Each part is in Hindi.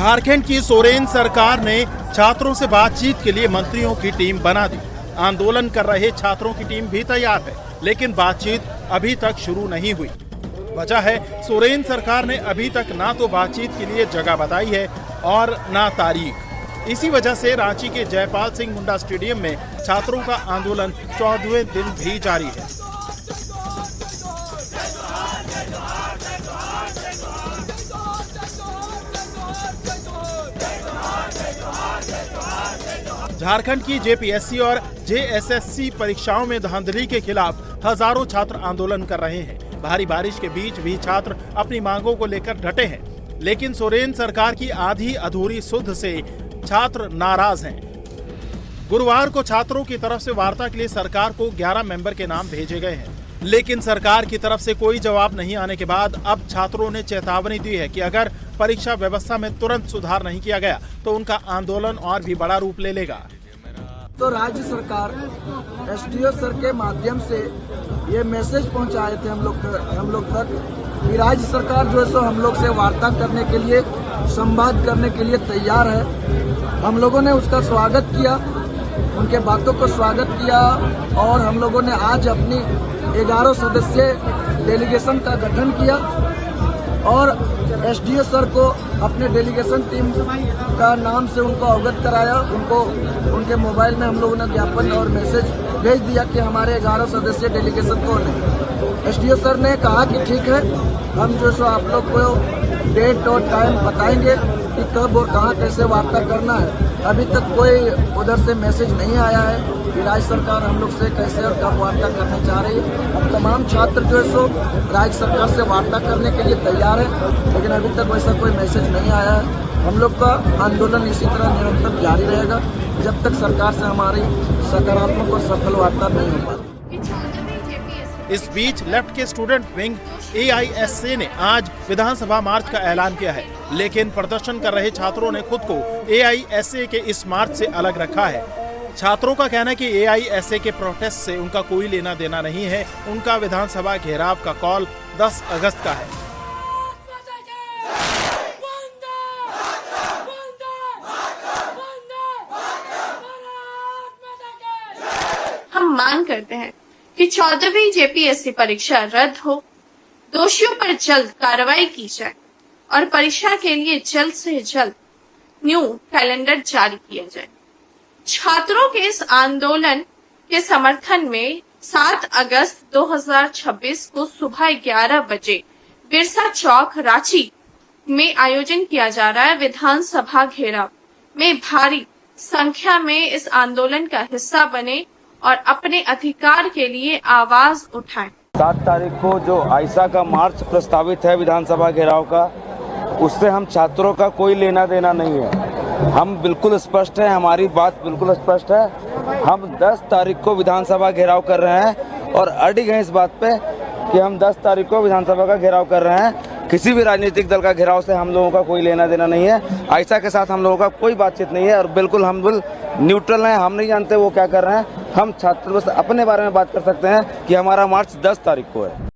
झारखंड की सोरेन सरकार ने छात्रों से बातचीत के लिए मंत्रियों की टीम बना दी। आंदोलन कर रहे छात्रों की टीम भी तैयार है, लेकिन बातचीत अभी तक शुरू नहीं हुई। वजह है, सोरेन सरकार ने अभी तक ना तो बातचीत के लिए जगह बताई है और ना तारीख। इसी वजह से रांची के जयपाल सिंह मुंडा स्टेडियम में छात्रों का आंदोलन 14वें दिन भी जारी है। झारखंड की जेपीएससी और जेएसएससी परीक्षाओं में धांधली के खिलाफ हजारों छात्र आंदोलन कर रहे हैं। भारी बारिश के बीच भी छात्र अपनी मांगों को लेकर डटे हैं, लेकिन सोरेन सरकार की आधी अधूरी सुध से छात्र नाराज हैं। गुरुवार को छात्रों की तरफ से वार्ता के लिए सरकार को 11 मेंबर के नाम भेजे गए हैं, लेकिन सरकार की तरफ से कोई जवाब नहीं आने के बाद अब छात्रों ने चेतावनी दी है कि अगर परीक्षा व्यवस्था में तुरंत सुधार नहीं किया गया तो उनका आंदोलन और भी बड़ा रूप ले लेगा। तो राज्य सरकार एसडीओ सर के माध्यम से ये मैसेज पहुंचाए थे हम लोग तक कि राज्य सरकार जो है सो हम लोग से वार्ता करने के लिए, संवाद करने के लिए तैयार है। हम लोगों ने उसका स्वागत किया, उनके बातों को स्वागत किया और हम लोगों ने आज अपनी 11 सदस्यीय डेलीगेशन का गठन किया और एसडीओ सर को अपने डेलीगेशन टीम का नाम से उनको अवगत कराया। उनके मोबाइल में हम लोगों ने ज्ञापन और मैसेज भेज दिया कि हमारे 11 सदस्यीय डेलीगेशन कौन है। एसडीओ सर ने कहा कि ठीक है, हम जो सो आप लोग को डेट और टाइम बताएंगे कि कब और कहाँ कैसे वार्ता करना है। अभी तक कोई उधर से मैसेज नहीं आया है कि राज्य सरकार हम लोग से कैसे और कब वार्ता करना चाह रही है। अब तमाम छात्र जो है सो राज्य सरकार से वार्ता करने के लिए तैयार है, लेकिन अभी तक वैसा कोई मैसेज नहीं आया है। हम लोग का आंदोलन इसी तरह निरंतर जारी रहेगा जब तक सरकार से हमारी सकारात्मक और सफल वार्ता नहीं हो पाती। इस बीच लेफ्ट के स्टूडेंट विंग एआईएसए ने आज विधानसभा मार्च का ऐलान किया है, लेकिन प्रदर्शन कर रहे छात्रों ने खुद को एआईएसए के इस मार्च से अलग रखा है। छात्रों का कहना है कि एआईएसए के प्रोटेस्ट से उनका कोई लेना देना नहीं है। उनका विधानसभा घेराव का कॉल 10 अगस्त का है। हम मांग करते हैं कि 14वीं जेपीएससी परीक्षा रद्द हो, दोषियों पर जल्द कार्रवाई की जाए और परीक्षा के लिए जल्द से जल्द न्यू कैलेंडर जारी किया जाए। छात्रों के इस आंदोलन के समर्थन में 7 अगस्त 2026 को सुबह 11 बजे बिरसा चौक रांची में आयोजन किया जा रहा है। विधानसभा घेराव में भारी संख्या में इस आंदोलन का हिस्सा बने और अपने अधिकार के लिए आवाज उठाएं। 7 तारीख को जो आइसा का मार्च प्रस्तावित है विधानसभा घेराव का, उससे हम छात्रों का कोई लेना देना नहीं है। हम बिल्कुल स्पष्ट है, हमारी बात बिल्कुल स्पष्ट है। हम 10 तारीख को विधानसभा घेराव कर रहे हैं और अड़िग हैं इस बात पे कि हम 10 तारीख को विधानसभा का घेराव कर रहे हैं। किसी भी राजनीतिक दल का घेराव से हम लोगों का कोई लेना देना नहीं है। आइसा के साथ हम लोगों का कोई बातचीत नहीं है और बिल्कुल हम न्यूट्रल हैं। हम नहीं जानते वो क्या कर रहे हैं। हम छात्र बस अपने बारे में बात कर सकते हैं कि हमारा मार्च 10 तारीख को है।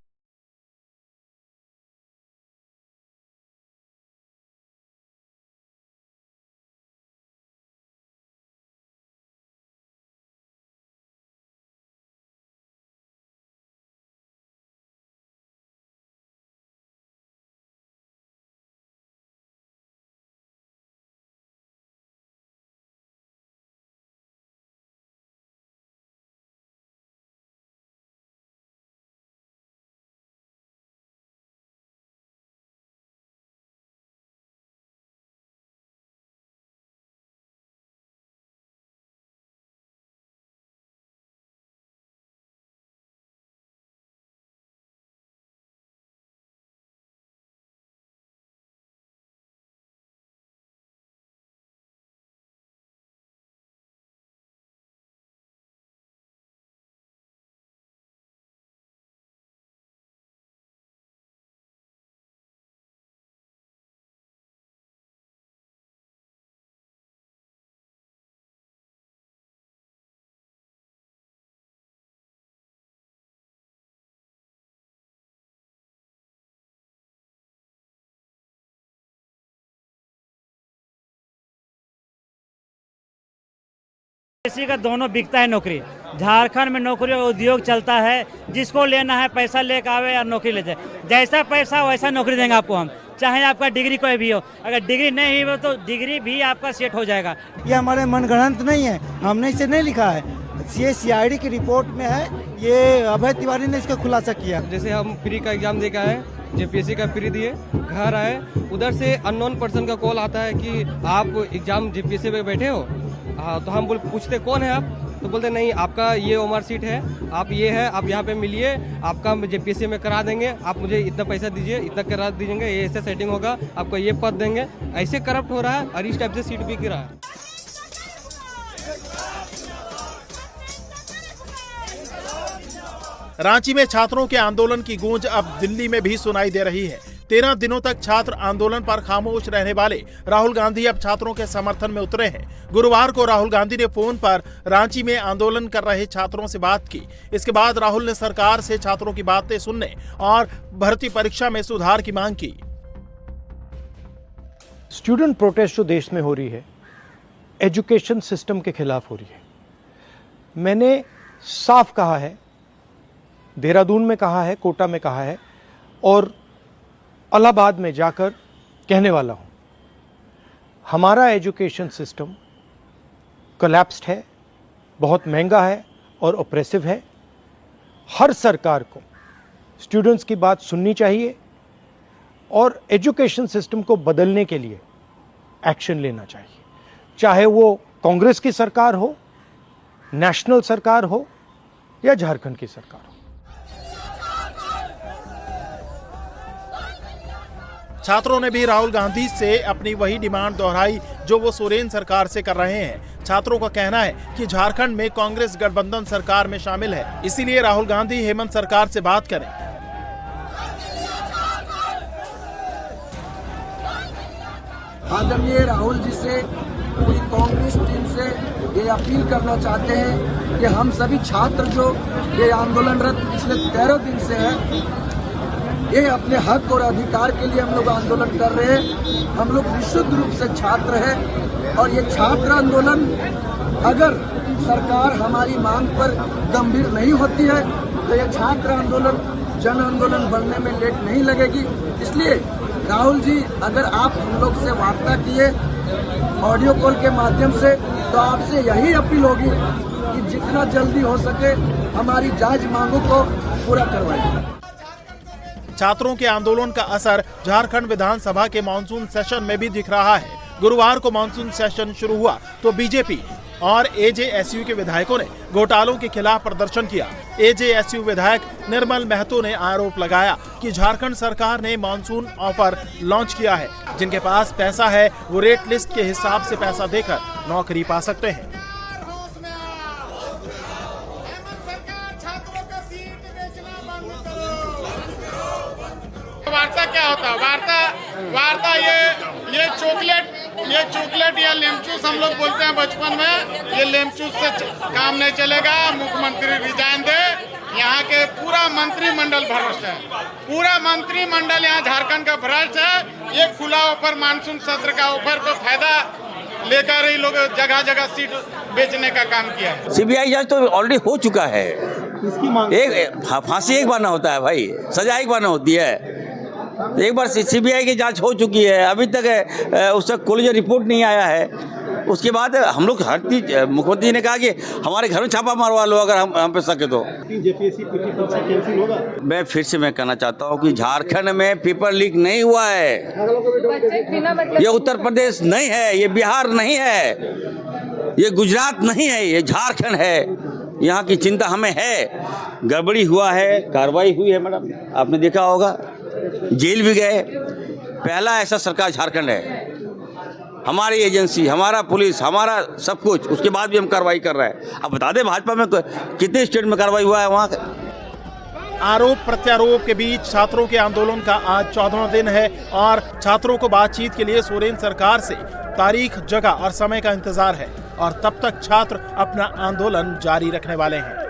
किसी का दोनों बिकता है नौकरी। झारखंड में नौकरी और उद्योग चलता है, जिसको लेना है पैसा लेकर आवे या नौकरी ले जाए, जैसा पैसा वैसा नौकरी देंगे आपको हम, चाहे आपका डिग्री कोई भी हो। अगर डिग्री नहीं हो तो डिग्री भी आपका सेट हो जाएगा। ये हमारे मनगढ़ंत नहीं है, हमने इसे नहीं लिखा है, ये CID की रिपोर्ट में है, ये अभय तिवारी ने इसका खुलासा किया। जैसे हम फ्री का एग्जाम दे के आए, JPSC का फ्री दिए, घर आए, उधर से अननोन पर्सन का कॉल आता है कि आप एग्जाम JPSC में बैठे हो। तो हम पूछते कौन है आप, तो बोलते नहीं आपका ये उम्र सीट है, आप ये है, आप यहाँ पे मिलिए, आपका JPSC में करा देंगे, आप मुझे इतना पैसा दीजिए, इतना करा दीजिएंगे, ये ऐसे सेटिंग होगा, आपको ये पद देंगे। ऐसे करप्ट हो रहा है और इस टाइप से सीट भी गिरा है। रांची में छात्रों के आंदोलन की गूंज अब दिल्ली में भी सुनाई दे रही है। 13 दिनों तक छात्र आंदोलन पर खामोश रहने वाले राहुल गांधी अब छात्रों के समर्थन में उतरे हैं। गुरुवार को राहुल गांधी ने फोन पर रांची में आंदोलन कर रहे छात्रों से बात की। इसके बाद राहुल ने सरकार से छात्रों की बातें सुनने और भर्ती परीक्षा में सुधार की मांग की। स्टूडेंट प्रोटेस्ट जो देश में हो रही है, एजुकेशन सिस्टम के खिलाफ हो रही है। मैंने साफ कहा है, देहरादून में कहा है, कोटा में कहा है और इलाहाबाद में जाकर कहने वाला हूं, हमारा एजुकेशन सिस्टम कोलैप्स्ड है, बहुत महंगा है और ऑप्रेसिव है। हर सरकार को स्टूडेंट्स की बात सुननी चाहिए और एजुकेशन सिस्टम को बदलने के लिए एक्शन लेना चाहिए, चाहे वो कांग्रेस की सरकार हो, नेशनल सरकार हो या झारखंड की सरकार हो। छात्रों ने भी राहुल गांधी से अपनी वही डिमांड दोहराई जो वो सोरेन सरकार से कर रहे हैं। छात्रों का कहना है कि झारखंड में कांग्रेस गठबंधन सरकार में शामिल है, इसीलिए राहुल गांधी हेमंत सरकार से बात करें। आदरणीय राहुल जी से, पूरी कांग्रेस टीम से ये अपील करना चाहते हैं कि हम सभी छात्र जो ये आंदोलनरत पिछले 13 दिन से है, ये अपने हक और अधिकार के लिए हम लोग आंदोलन कर रहे हैं। हम लोग विशुद्ध रूप से छात्र हैं और ये छात्र आंदोलन, अगर सरकार हमारी मांग पर गंभीर नहीं होती है तो ये छात्र आंदोलन जन आंदोलन बनने में लेट नहीं लगेगी। इसलिए राहुल जी, अगर आप हम लोग से वार्ता किए ऑडियो कॉल के माध्यम से, तो आपसे यही अपील होगी कि जितना जल्दी हो सके हमारी जायज मांगों को पूरा करवाएं। छात्रों के आंदोलन का असर झारखंड विधानसभा के मानसून सेशन में भी दिख रहा है। गुरुवार को मानसून सेशन शुरू हुआ तो बीजेपी और AJSU के विधायकों ने घोटालों के खिलाफ प्रदर्शन किया। AJSU विधायक निर्मल महतो ने आरोप लगाया कि झारखंड सरकार ने मानसून ऑफर लॉन्च किया है। जिनके पास पैसा है वो रेट लिस्ट के हिसाब से पैसा देकर नौकरी पा सकते हैं। वार्ता क्या होता है? वार्ता ये चॉकलेट या लेमचूस हम लोग बोलते हैं बचपन में, ये लेमचूस से काम नहीं चलेगा। मुख्यमंत्री रिजाइन दे, यहाँ के पूरा मंत्रिमंडल भ्रष्ट है, पूरा मंत्रिमंडल यहाँ झारखंड का भ्रष्ट है। ये खुला ऑफर, मानसून सत्र का ऑफर पे फायदा लेकर ही लोग जगह जगह सीट बेचने का काम किया है। CBI जज तो ऑलरेडी हो चुका है। एक फांसी एक बार ना होता है भाई, सजा एक बार ना होती है। एक बार CBI की जांच हो चुकी है, अभी तक उसका कोई रिपोर्ट नहीं आया है। उसके बाद हम लोग हर चीज, मुख्यमंत्री ने कहा कि हमारे घर में छापा मारवा लो अगर हम पे सके तो। मैं फिर से मैं कहना चाहता हूँ कि झारखंड में पेपर लीक नहीं हुआ है। ये उत्तर प्रदेश नहीं है, ये बिहार नहीं है, ये गुजरात नहीं है, ये झारखंड है। यहाँ की चिंता हमें है। गड़बड़ी हुआ है, कार्रवाई हुई है मैडम, आपने देखा होगा, जेल भी गए। पहला ऐसा सरकार झारखंड है, हमारी एजेंसी, हमारा पुलिस, हमारा सब कुछ, उसके बाद भी हम कार्रवाई कर रहे हैं। अब बता दें भाजपा में कितने स्टेट में कार्रवाई हुआ है वहाँ। आरोप प्रत्यारोप के बीच छात्रों के आंदोलन का आज 14वां दिन है और छात्रों को बातचीत के लिए सोरेन सरकार से तारीख, जगह और समय का इंतजार है और तब तक छात्र अपना आंदोलन जारी रखने वाले हैं।